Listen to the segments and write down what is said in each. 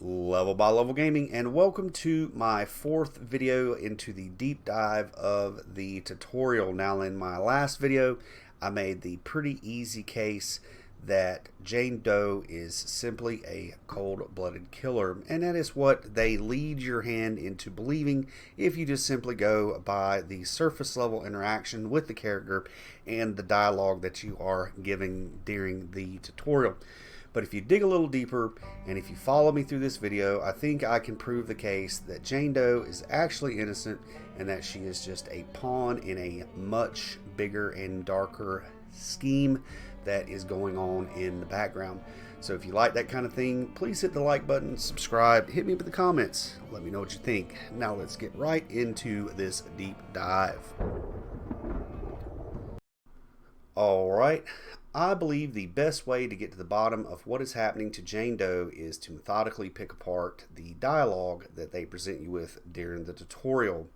Level by Level Gaming, and welcome to my fourth video into the deep dive of the tutorial. Now, in my last video I made the pretty easy case that Jane Doe is simply a cold-blooded killer, and that is what they lead your hand into believing if you just simply go by the surface level interaction with the character and the dialogue that you are giving during the tutorial. But if you dig a little deeper and if you follow me through this video, I think I can prove the case that Jane Doe is actually innocent and that she is just a pawn in a much bigger and darker scheme that is going on in the background. So if you like that kind of thing, please hit the like button, subscribe, hit me with the comments, let me know what you think. Now let's get right into this deep dive. Alright, I believe the best way to get to the bottom of what is happening to Jane Doe is to methodically pick apart the dialogue that they present you with during the tutorial.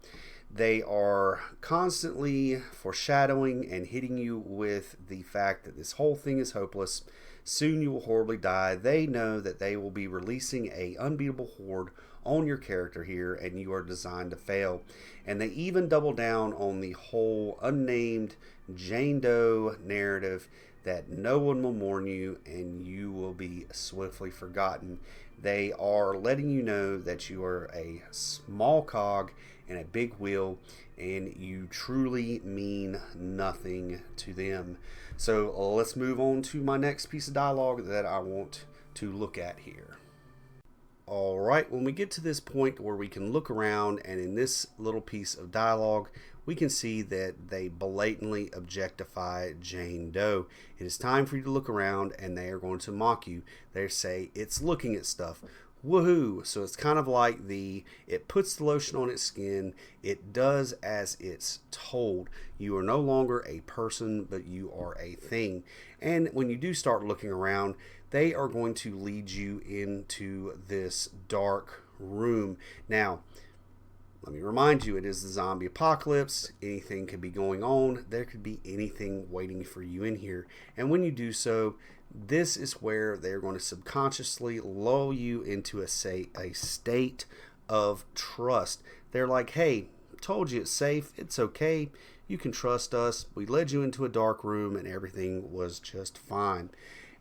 They are constantly foreshadowing and hitting you with the fact that this whole thing is hopeless. Soon you will horribly die. They know that they will be releasing a unbeatable horde on your character here, and you are designed to fail. And they even double down on the whole unnamed Jane Doe narrative that no one will mourn you and you will be swiftly forgotten. They are letting you know that you are a small cog in a big wheel and you truly mean nothing to them. So let's move on to my next piece of dialogue that I want to look at here. Alright, when we get to this point where we can look around, and in this little piece of dialogue we can see that they blatantly objectify Jane Doe. It is time for you to look around and they are going to mock you. They say it's looking at stuff. Woohoo! So it's kind of like it puts the lotion on its skin. It does as it's told. You are no longer a person, but you are a thing. And when you do start looking around, they are going to lead you into this dark room. Now, let me remind you, it is the zombie apocalypse. Anything could be going on. There could be anything waiting for you in here. And when you do so, this is where they're going to subconsciously lull you into a state of trust. They're like, hey, told you it's safe. It's okay. You can trust us. We led you into a dark room and everything was just fine.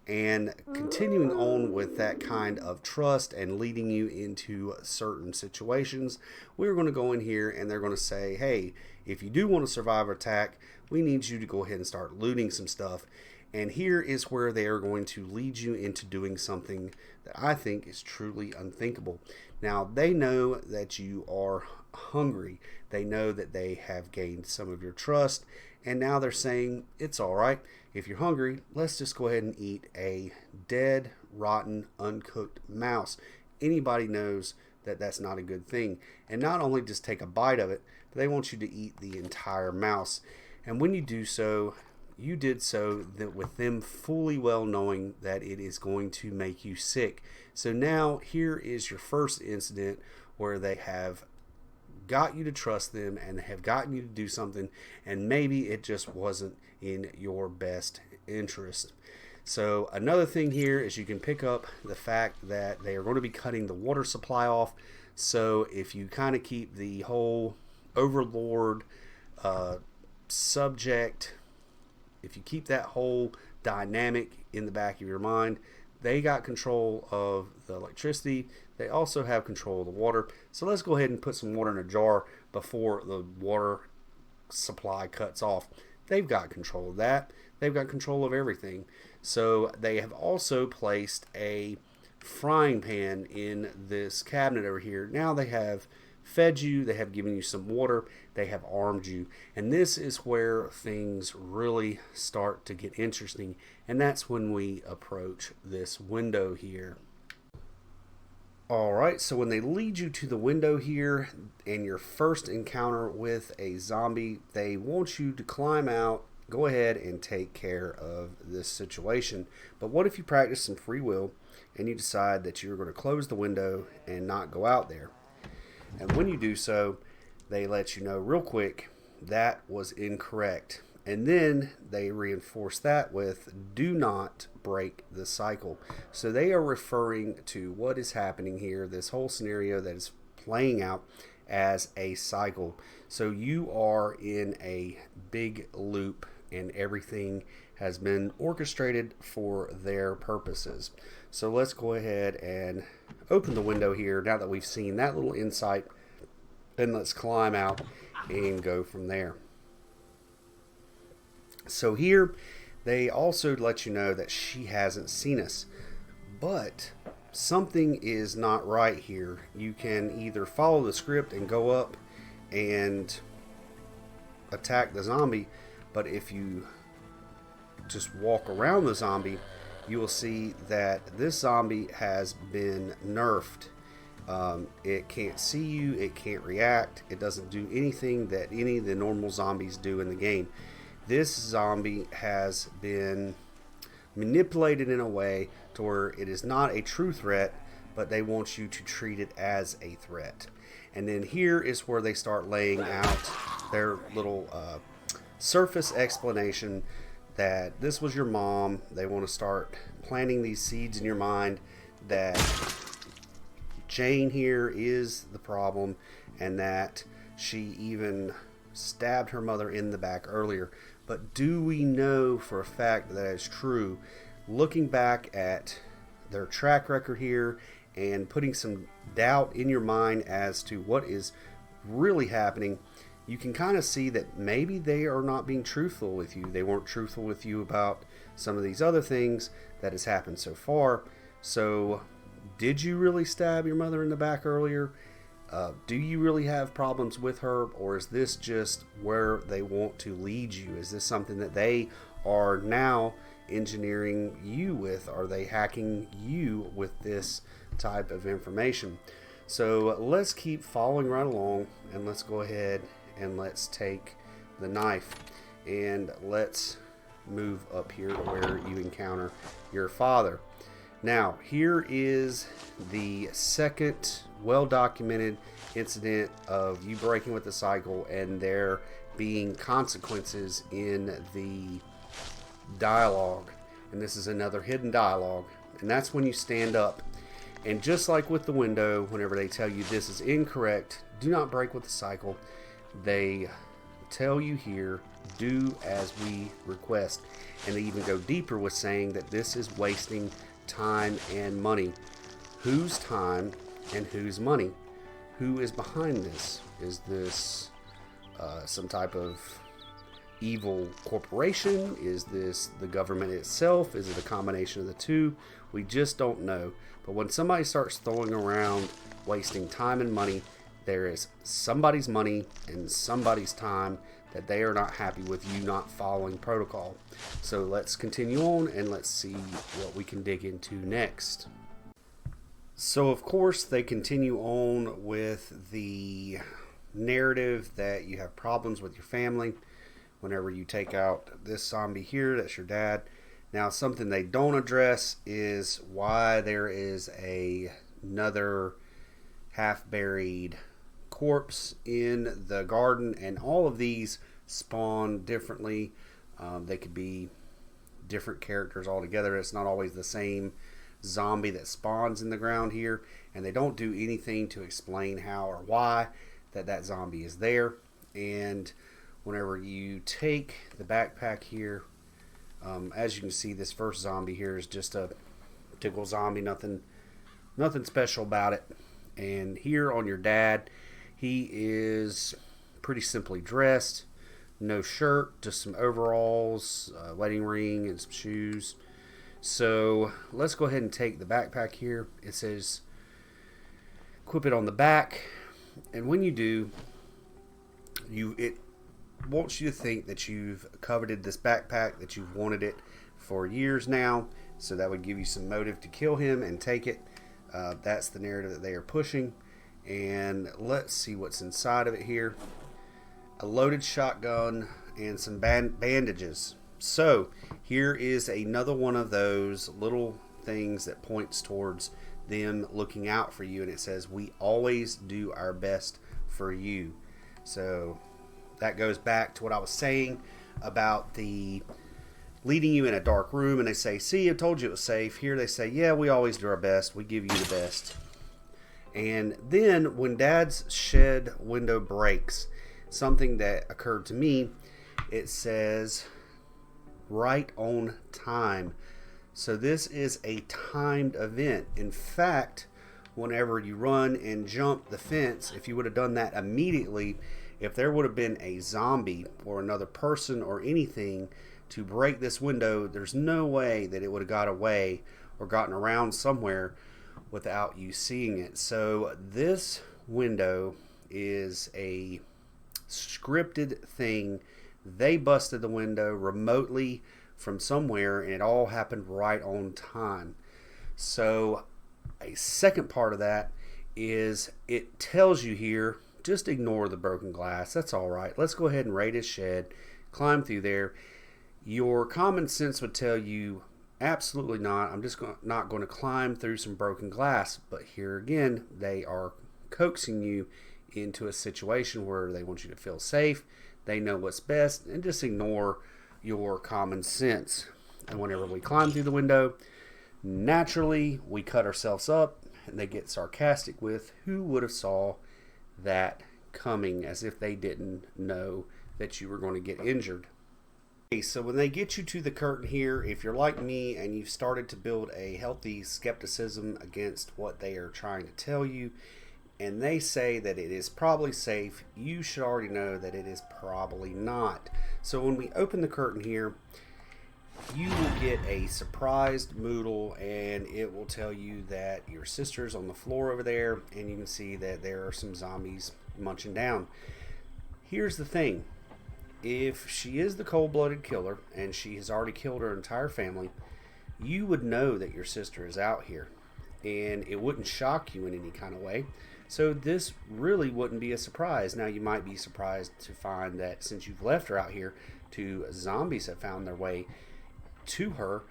And continuing on with that kind of trust and leading you into certain situations, we're going to go in here and they're going to say, hey, if you do want to survive an attack, we need you to go ahead and start looting some stuff. And here is where they are going to lead you into doing something that I think is truly unthinkable. Now, they know that you are hungry. They know that they have gained some of your trust. And now they're saying, it's all right. If you're hungry, let's just go ahead and eat a dead, rotten, uncooked mouse. Anybody knows that that's not a good thing. And not only just take a bite of it, but they want you to eat the entire mouse. And when you do so, you did so that with them fully well knowing that it is going to make you sick. So now here is your first incident where they have got you to trust them and have gotten you to do something, and maybe it just wasn't in your best interest. So another thing here is you can pick up the fact that they are going to be cutting the water supply off. So if you kind of keep the whole overlord subject, if you keep that whole dynamic in the back of your mind, they got control of the electricity. They also have control of the water. So let's go ahead and put some water in a jar before the water supply cuts off. They've got control of that. They've got control of everything. So they have also placed a frying pan in this cabinet over here. Now they have fed you, they have given you some water, they have armed you, and this is where things really start to get interesting, and that's when we approach this window here. Alright, so when they lead you to the window here and your first encounter with a zombie, they want you to climb out, go ahead and take care of this situation. But what if you practice some free will and you decide that you're going to close the window and not go out there? And when you do so, they let you know real quick that was incorrect. And then they reinforce that with do not break the cycle. So they are referring to what is happening here, this whole scenario that is playing out as a cycle. So you are in a big loop and everything has been orchestrated for their purposes. So let's go ahead and open the window here now that we've seen that little insight, and let's climb out and go from there. So here they also let you know that she hasn't seen us, but something is not right here. You can either follow the script and go up and attack the zombie, but if you just walk around the zombie, you will see that this zombie has been nerfed. It can't see you, it can't react, it doesn't do anything that any of the normal zombies do in the game. This zombie has been manipulated in a way to where it is not a true threat, but they want you to treat it as a threat. And then here is where they start laying out their little surface explanation that this was your mom. They want to start planting these seeds in your mind that Jane here is the problem and that she even stabbed her mother in the back earlier. But do we know for a fact that is true? Looking back at their track record here and putting some doubt in your mind as to what is really happening, you can kind of see that maybe they are not being truthful with you. They weren't truthful with you about some of these other things that has happened so far. So did you really stab your mother in the back earlier? Do you really have problems with her, or is this just where they want to lead you? Is this something that they are now engineering you with? Are they hacking you with this type of information? So let's keep following right along, and let's go ahead and let's take the knife and let's move up here to where you encounter your father. Now, here is the second well-documented incident of you breaking with the cycle and there being consequences in the dialogue. And this is another hidden dialogue. And that's when you stand up. And just like with the window, whenever they tell you this is incorrect, do not break with the cycle, they tell you here, do as we request. And they even go deeper with saying that this is wasting time and money. Whose time and whose money? Who is behind this? Is this some type of evil corporation? Is this the government itself? Is it a combination of the two? We just don't know. But when somebody starts throwing around wasting time and money, there is somebody's money and somebody's time that they are not happy with you not following protocol. So let's continue on and let's see what we can dig into next. So of course they continue on with the narrative that you have problems with your family whenever you take out this zombie here. That's your dad. Now something they don't address is why there is another half-buried corpse in the garden, and all of these spawn differently. They could be different characters altogether. It's not always the same zombie that spawns in the ground here, and they don't do anything to explain how or why that zombie is there. And whenever you take the backpack here, as you can see, this first zombie here is just a typical zombie, nothing special about it. And here on your dad, he is pretty simply dressed, no shirt, just some overalls, wedding ring, and some shoes. So let's go ahead and take the backpack here. It says equip it on the back, and when you do, it wants you to think that you've coveted this backpack, that you've wanted it for years now, so that would give you some motive to kill him and take it. That's the narrative that they are pushing. And let's see what's inside of it here. A loaded shotgun and some bandages. So here is another one of those little things that points towards them looking out for you, and it says we always do our best for you. So that goes back to what I was saying about the leading you in a dark room, and they say, see, I told you it was safe. Here they say, yeah, we always do our best. We give you the best. And then when Dad's shed window breaks, something that occurred to me, it says right on time. So this is a timed event. In fact, whenever you run and jump the fence, if you would have done that immediately, if there would have been a zombie or another person or anything to break this window, there's no way that it would have got away or gotten around somewhere without you seeing it. So this window is a scripted thing. They busted the window remotely from somewhere, and it all happened right on time. So a second part of that is it tells you here, just ignore the broken glass. That's all right. Let's go ahead and raid his shed, climb through there. Your common sense would tell you, absolutely not. I'm just not going to climb through some broken glass. But here again, they are coaxing you into a situation where they want you to feel safe. They know what's best, and just ignore your common sense. And whenever we climb through the window, naturally we cut ourselves up, and they get sarcastic with, who would have saw that coming, as if they didn't know that you were going to get injured. So when they get you to the curtain here, if you're like me and you've started to build a healthy skepticism against what they are trying to tell you, and they say that it is probably safe, you should already know that it is probably not. So when we open the curtain here, you will get a surprised Moodle, and it will tell you that your sister's on the floor over there, and you can see that there are some zombies munching down. Here's the thing. If she is the cold-blooded killer, and she has already killed her entire family, you would know that your sister is out here, and it wouldn't shock you in any kind of way. So this really wouldn't be a surprise. Now, you might be surprised to find that since you've left her out here, two zombies have found their way to her.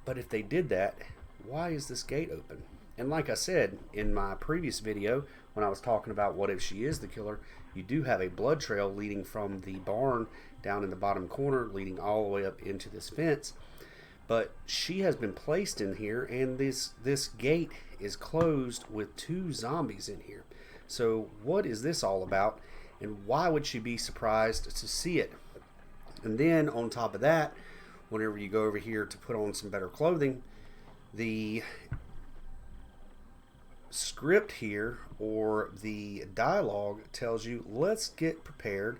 But if they did that, why is this gate open? And like I said in my previous video, when I was talking about what if she is the killer, you do have a blood trail leading from the barn down in the bottom corner, leading all the way up into this fence. But she has been placed in here, and this gate is closed with two zombies in here. So what is this all about, and why would she be surprised to see it? And then on top of that, whenever you go over here to put on some better clothing, the script here, or the dialogue, tells you, let's get prepared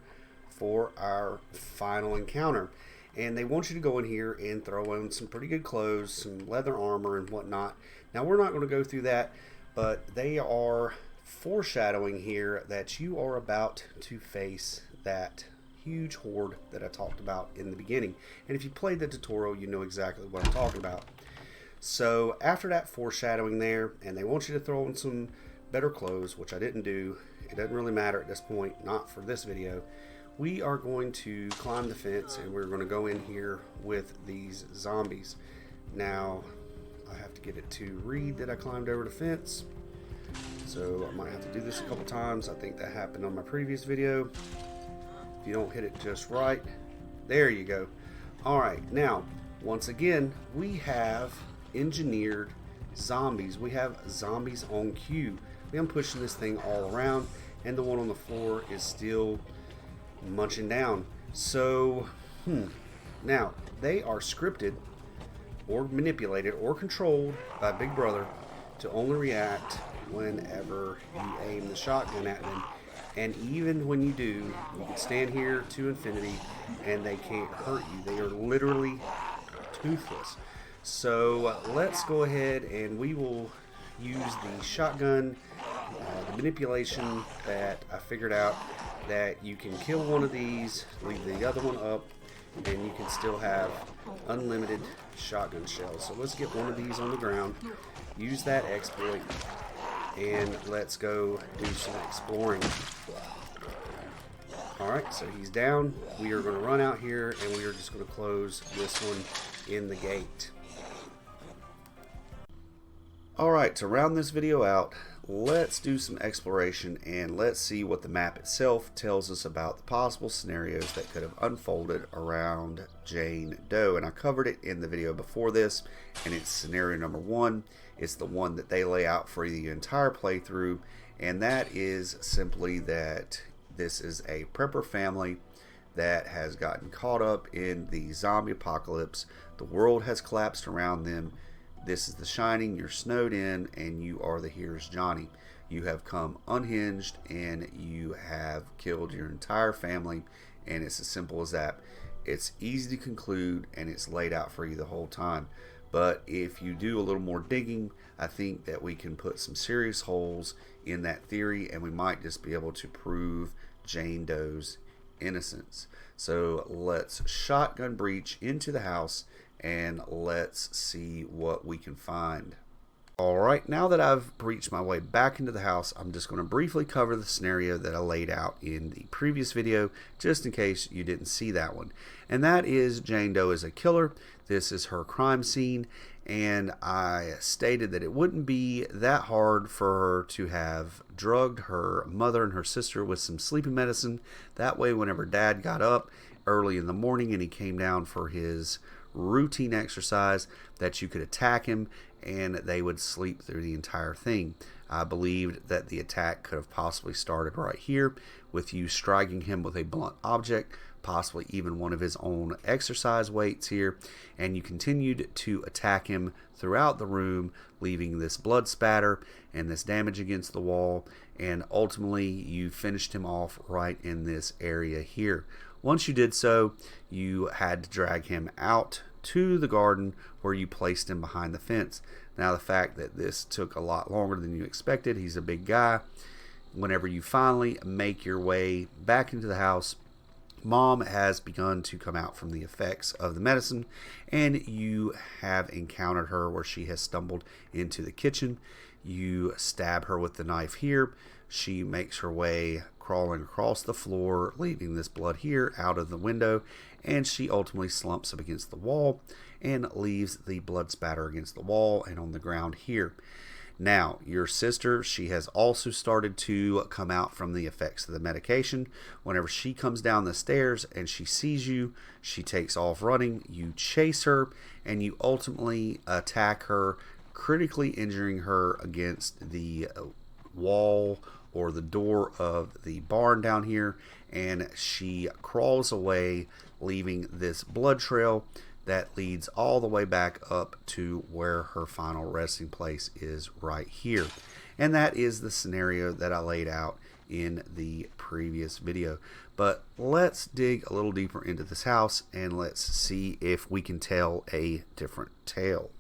for our final encounter. And they want you to go in here and throw on some pretty good clothes, some leather armor and whatnot. Now, we're not going to go through that, but they are foreshadowing here that you are about to face that huge horde that I talked about in the beginning. And if you played the tutorial, you know exactly what I'm talking about. So after that foreshadowing there, and they want you to throw on some better clothes, which I didn't do. It doesn't really matter at this point, not for this video. We are going to climb the fence, and we're going to go in here with these zombies. Now, I have to get it to read that I climbed over the fence. So I might have to do this a couple times. I think that happened on my previous video. If you don't hit it just right, there you go. Alright, now, once again, we have engineered zombies. We have zombies on cue. I'm pushing this thing all around, and the one on the floor is still munching down. So, now, they are scripted or manipulated or controlled by Big Brother to only react whenever you aim the shotgun at them. And even when you do, you can stand here to infinity and they can't hurt you. They are literally toothless. So let's go ahead and we will use the shotgun, the manipulation that I figured out, that you can kill one of these, leave the other one up, and you can still have unlimited shotgun shells. So let's get one of these on the ground, use that exploit, and let's go do some exploring. Alright, so he's down. We are going to run out here, and we are just going to close this one in the gate. Alright, to round this video out, let's do some exploration and let's see what the map itself tells us about the possible scenarios that could have unfolded around Jane Doe. And I covered it in the video before this, and it's scenario number 1. It's the one that they lay out for the entire playthrough, and that is simply that this is a prepper family that has gotten caught up in the zombie apocalypse. The world has collapsed around them. This is The Shining. You're snowed in, and you are the Here's Johnny. You have come unhinged, and you have killed your entire family, and it's as simple as that. It's easy to conclude, and it's laid out for you the whole time. But if you do a little more digging, I think that we can put some serious holes in that theory, and we might just be able to prove Jane Doe's innocence. So let's shotgun breach into the house and let's see what we can find. Alright, now that I've breached my way back into the house, I'm just going to briefly cover the scenario that I laid out in the previous video, just in case you didn't see that one. And that is Jane Doe is a killer. This is her crime scene, and I stated that it wouldn't be that hard for her to have drugged her mother and her sister with some sleeping medicine. That way, whenever Dad got up early in the morning and he came down for his routine exercise, that you could attack him and they would sleep through the entire thing. I believed that the attack could have possibly started right here with you striking him with a blunt object, possibly even one of his own exercise weights here, and you continued to attack him throughout the room, leaving this blood spatter and this damage against the wall, and ultimately you finished him off right in this area here. Once you did so, you had to drag him out to the garden where you placed him behind the fence. Now, the fact that this took a lot longer than you expected, he's a big guy. Whenever you finally make your way back into the house, Mom has begun to come out from the effects of the medicine, and you have encountered her where she has stumbled into the kitchen. You stab her with the knife here. She makes her way crawling across the floor, leaving this blood here out of the window, and she ultimately slumps up against the wall and leaves the blood spatter against the wall and on the ground here. Now, your sister, she has also started to come out from the effects of the medication. Whenever she comes down the stairs and she sees you, she takes off running. You chase her, and you ultimately attack her, critically injuring her against the wall or the door of the barn down here, and she crawls away, leaving this blood trail that leads all the way back up to where her final resting place is right here. And that is the scenario that I laid out in the previous video. But let's dig a little deeper into this house and let's see if we can tell a different tale.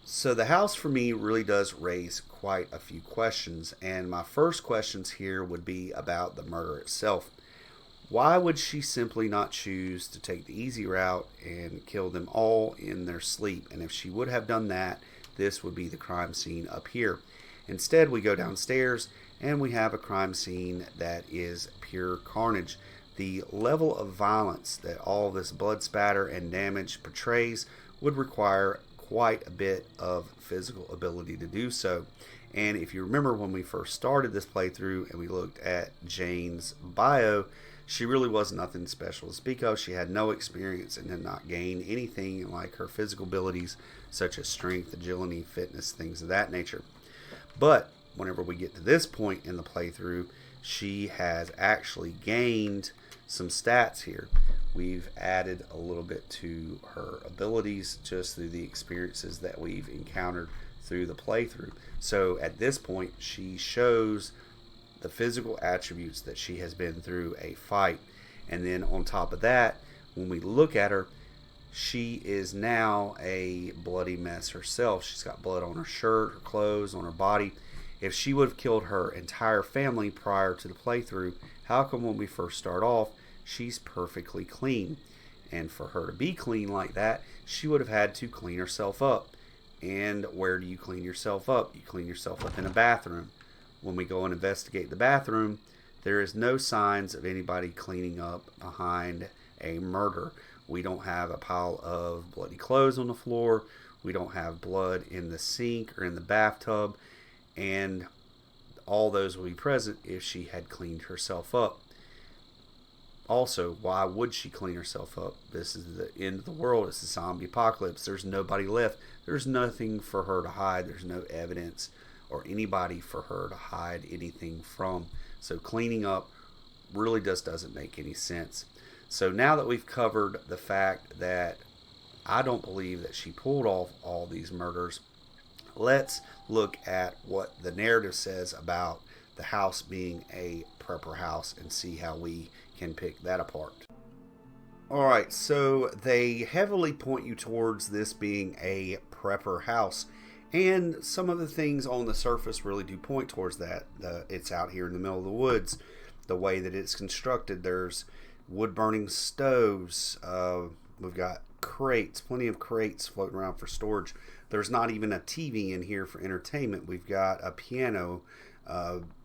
So the house for me really does raise quite a few questions, and my first questions here would be about the murder itself. Why would she simply not choose to take the easy route and kill them all in their sleep? And if she would have done that, this would be the crime scene up here. Instead, we go downstairs and we have a crime scene that is pure carnage. The level of violence that all this blood spatter and damage portrays would require quite a bit of physical ability to do so. And if you remember when we first started this playthrough and we looked at Jane's bio, she really was nothing special to speak of. She had no experience and did not gain anything like her physical abilities such as strength, agility, fitness, things of that nature. But whenever we get to this point in the playthrough, she has actually gained some stats here. We've added a little bit to her abilities just through the experiences that we've encountered through the playthrough. So at this point, she shows the physical attributes that she has been through a fight. And then on top of that, when we look at her, she is now a bloody mess herself. She's got blood on her shirt, her clothes, on her body. If she would have killed her entire family prior to the playthrough, how come when we first start off, she's perfectly clean? And for her to be clean like that, she would have had to clean herself up. And where do you clean yourself up? You clean yourself up in a bathroom. When we go and investigate the bathroom, there is no signs of anybody cleaning up behind a murder. We don't have a pile of bloody clothes on the floor. We don't have blood in the sink or in the bathtub. And all those would be present if she had cleaned herself up. Also, why would she clean herself up? This is the end of the world. It's a zombie apocalypse. There's nobody left. There's nothing for her to hide. There's no evidence or anybody for her to hide anything from. So cleaning up really doesn't make any sense. So now that we've covered the fact that I don't believe that she pulled off all these murders, let's look at what the narrative says about the house being a prepper house and see how we can pick that apart. Alright, so they heavily point you towards this being a prepper house, and some of the things on the surface really do point towards that. It's out here in the middle of the woods. The way that it's constructed, there's wood burning stoves, we've got crates, plenty of crates floating around for storage. There's not even a TV in here for entertainment. We've got a piano,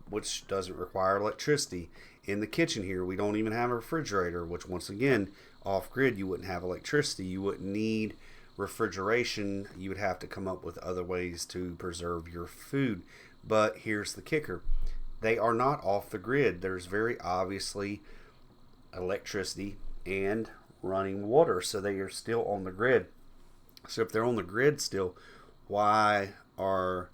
which doesn't require electricity. In the kitchen here, we don't even have a refrigerator, which once again, off-grid, you wouldn't have electricity. You wouldn't need refrigeration. You would have to come up with other ways to preserve your food. But here's the kicker. They are not off the grid. There's very obviously electricity and running water, so they are still on the grid. So if they're on the grid still, why are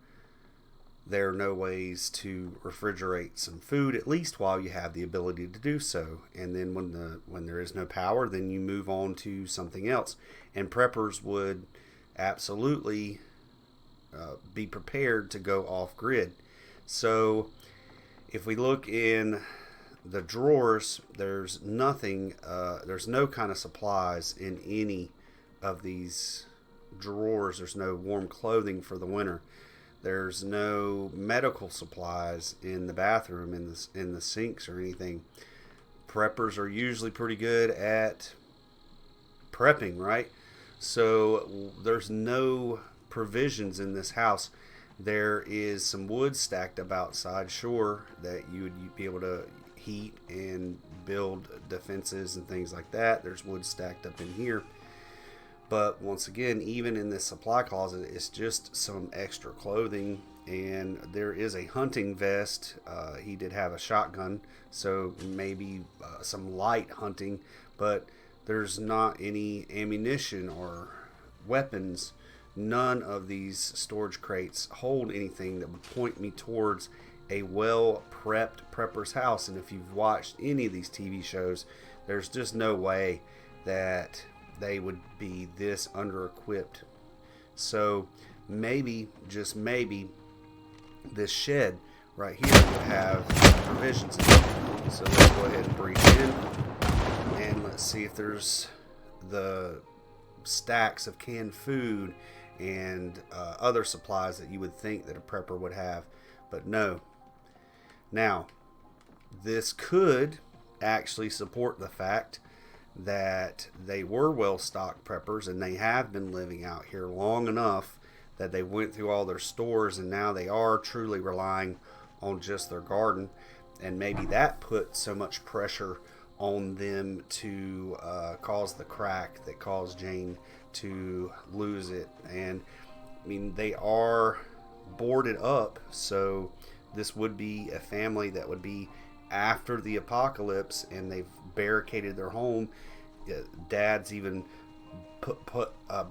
there are no ways to refrigerate some food, at least while you have the ability to do so? And then when there is no power, then you move on to something else. And preppers would absolutely be prepared to go off grid. So if we look in the drawers, there's nothing, there's no kind of supplies in any of these drawers. There's no warm clothing for the winter. There's no medical supplies in the bathroom, in the sinks or anything. Preppers are usually pretty good at prepping, right? So there's no provisions in this house. There is some wood stacked up outside, sure, that you'd be able to heat and build defenses and things like that. There's wood stacked up in here. But once again, even in this supply closet, it's just some extra clothing. And there is a hunting vest. He did have a shotgun, so maybe some light hunting. But there's not any ammunition or weapons. None of these storage crates hold anything that would point me towards a well-prepped prepper's house. And if you've watched any of these TV shows, there's just no way that they would be this under-equipped. So maybe, just maybe, this shed right here would have provisions in it. So let's go ahead and breathe in, and let's see if there's the stacks of canned food and other supplies that you would think that a prepper would have. But no. Now, this could actually support the fact that they were well-stocked preppers, and they have been living out here long enough that they went through all their stores, and now they are truly relying on just their garden. And maybe that put so much pressure on them to cause the crack that caused Jane to lose it. And I mean, they are boarded up, so this would be a family that would be after the apocalypse, and they've barricaded their home. Dad's even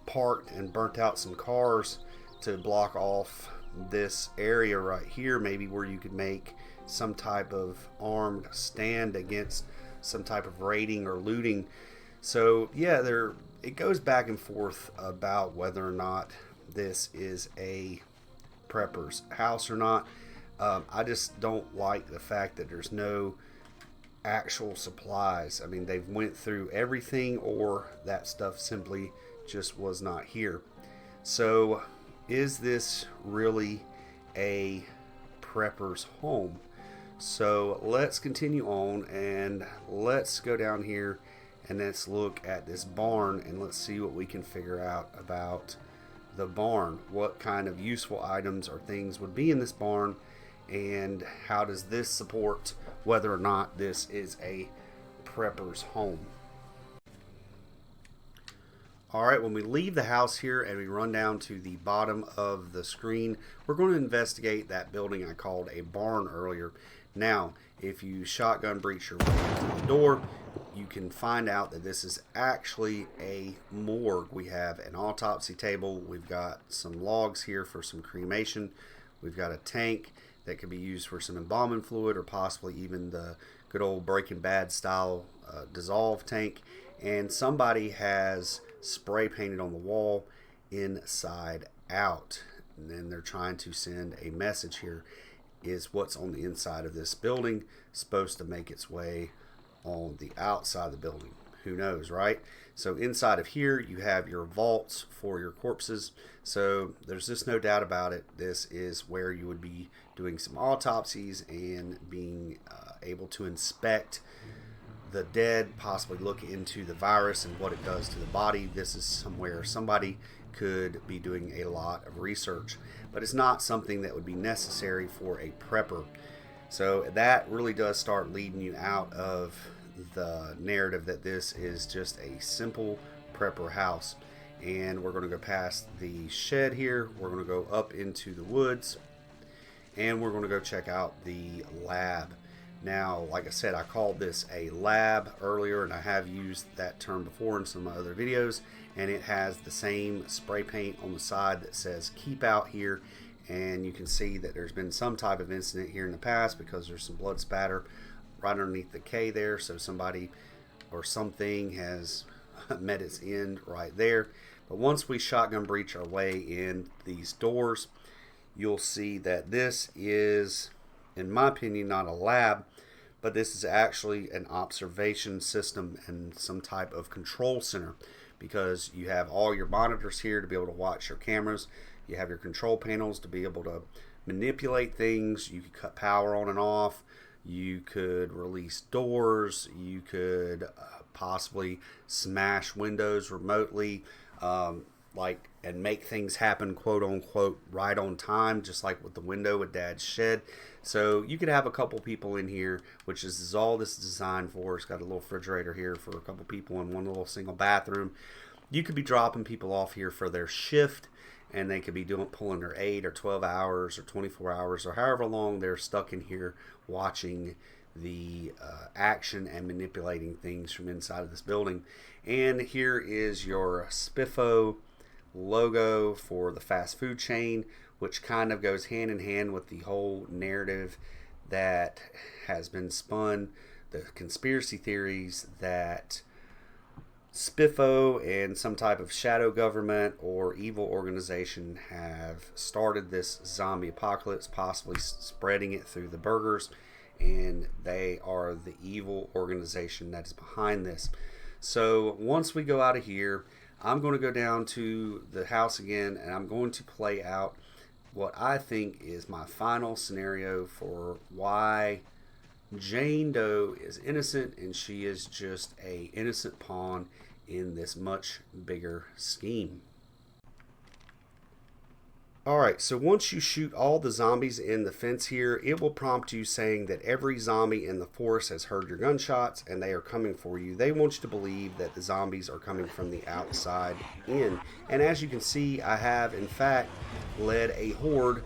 parked and burnt out some cars to block off this area right here, maybe where you could make some type of armed stand against some type of raiding or looting. So yeah, it goes back and forth about whether or not this is a prepper's house or not. I just don't like the fact that there's no actual supplies. I mean, they've went through everything, or that stuff simply just was not here. So is this really a prepper's home? So let's continue on, and let's go down here and let's look at this barn, and let's see what we can figure out about the barn. What kind of useful items or things would be in this barn, and how does this support whether or not this is a prepper's home? All right, when we leave the house here and we run down to the bottom of the screen, we're going to investigate that building I called a barn earlier. Now, if you shotgun breach your way into the door, you can find out that this is actually a morgue. We have an autopsy table. We've got some logs here for some cremation. We've got a tank that could be used for some embalming fluid or possibly even the good old Breaking Bad style dissolve tank. And somebody has spray painted on the wall inside out, and then they're trying to send a message here. Is what's on the inside of this building supposed to make its way on the outside of the building? Who knows, right? So inside of here you have your vaults for your corpses, so there's just no doubt about it. This is where you would be doing some autopsies and being able to inspect the dead, possibly look into the virus and what it does to the body. This is somewhere somebody could be doing a lot of research, but it's not something that would be necessary for a prepper. So that really does start leading you out of the narrative that this is just a simple prepper house. And we're going to go past the shed here, we're going to go up into the woods, and we're going to go check out the lab. Now, like I said, I called this a lab earlier, and I have used that term before in some other videos, and it has the same spray paint on the side that says keep out here, and you can see that there's been some type of incident here in the past because there's some blood spatter right underneath the K there, so somebody or something has met its end right there. But once we shotgun breach our way in these doors, you'll see that this is, in my opinion, not a lab, but this is actually an observation system and some type of control center, because you have all your monitors here to be able to watch your cameras. You have your control panels to be able to manipulate things. You could cut power on and off. You could release doors. You could possibly smash windows remotely, and make things happen, quote unquote, right on time, just like with the window at Dad's shed. So you could have a couple people in here, which is all this is designed for. It's got a little refrigerator here for a couple people in one little single bathroom. You could be dropping people off here for their shift, and they could be pulling their 8 or 12 hours or 24 hours or however long they're stuck in here watching the action and manipulating things from inside of this building. And here is your Spiffo logo for the fast food chain, which kind of goes hand in hand with the whole narrative that has been spun, the conspiracy theories that Spiffo and some type of shadow government or evil organization have started this zombie apocalypse, possibly spreading it through the burgers, and they are the evil organization that is behind this. So once we go out of here, I'm going to go down to the house again, and I'm going to play out what I think is my final scenario for why Jane Doe is innocent, and she is just a innocent pawn in this much bigger scheme. Alright, so once you shoot all the zombies in the fence here, it will prompt you saying that every zombie in the forest has heard your gunshots and they are coming for you. They want you to believe that the zombies are coming from the outside in. And as you can see, I have in fact led a horde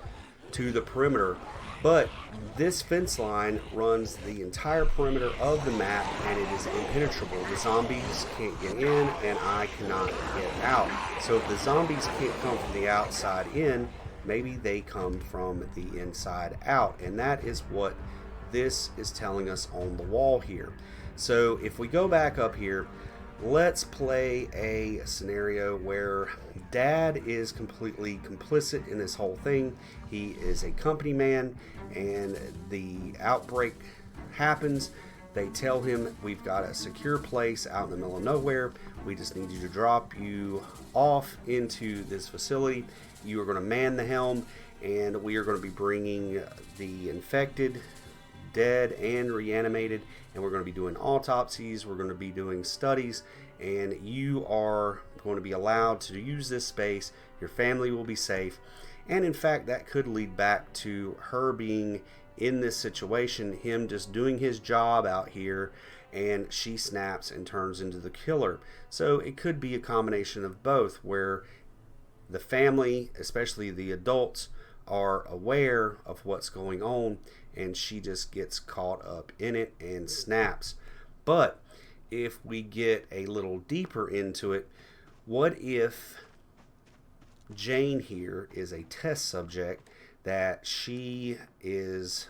to the perimeter. But this fence line runs the entire perimeter of the map, and it is impenetrable. The zombies can't get in, and I cannot get out. So if the zombies can't come from the outside in, maybe they come from the inside out. And that is what this is telling us on the wall here. So if we go back up here, let's play a scenario where Dad is completely complicit in this whole thing. He is a company man, and the outbreak happens. They tell him, we've got a secure place out in the middle of nowhere. We just need you to drop you off into this facility. You are going to man the helm, and we are going to be bringing the infected, dead, and reanimated, and we're going to be doing autopsies. We're going to be doing studies, and you are going to be allowed to use this space. Your family will be safe, And in fact, that could lead back to her being in this situation, him just doing his job out here, and she snaps and turns into the killer. So it could be a combination of both, where the family, especially the adults, are aware of what's going on, and she just gets caught up in it and snaps. But if we get a little deeper into it, what if Jane here is a test subject, that she is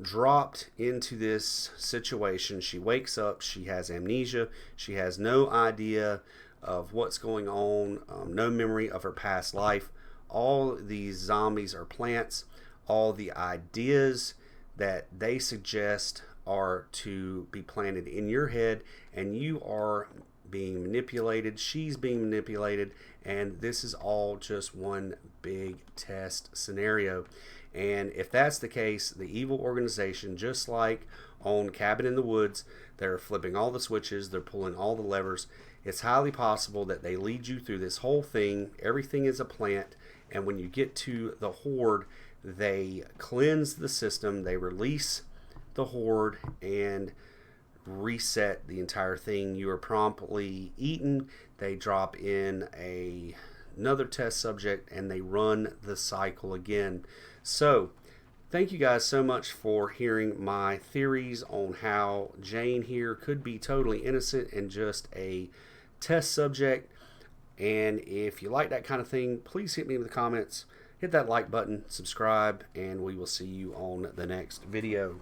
dropped into this situation? She wakes up, she has amnesia, she has no idea of what's going on, no memory of her past life. All these zombies are plants. All the ideas that they suggest are to be planted in your head, and you are being manipulated, she's being manipulated, and this is all just one big test scenario. And if that's the case, the evil organization, just like on Cabin in the Woods, they're flipping all the switches, they're pulling all the levers. It's highly possible that they lead you through this whole thing. Everything is a plant, and when you get to the horde, they cleanse the system, they release the horde, and reset the entire thing. You are promptly eaten. They drop in another test subject, and they run the cycle again. So thank you guys so much for hearing my theories on how Jane here could be totally innocent and just a test subject. And if you like that kind of thing, please hit me in the comments, hit that like button, subscribe, and we will see you on the next video.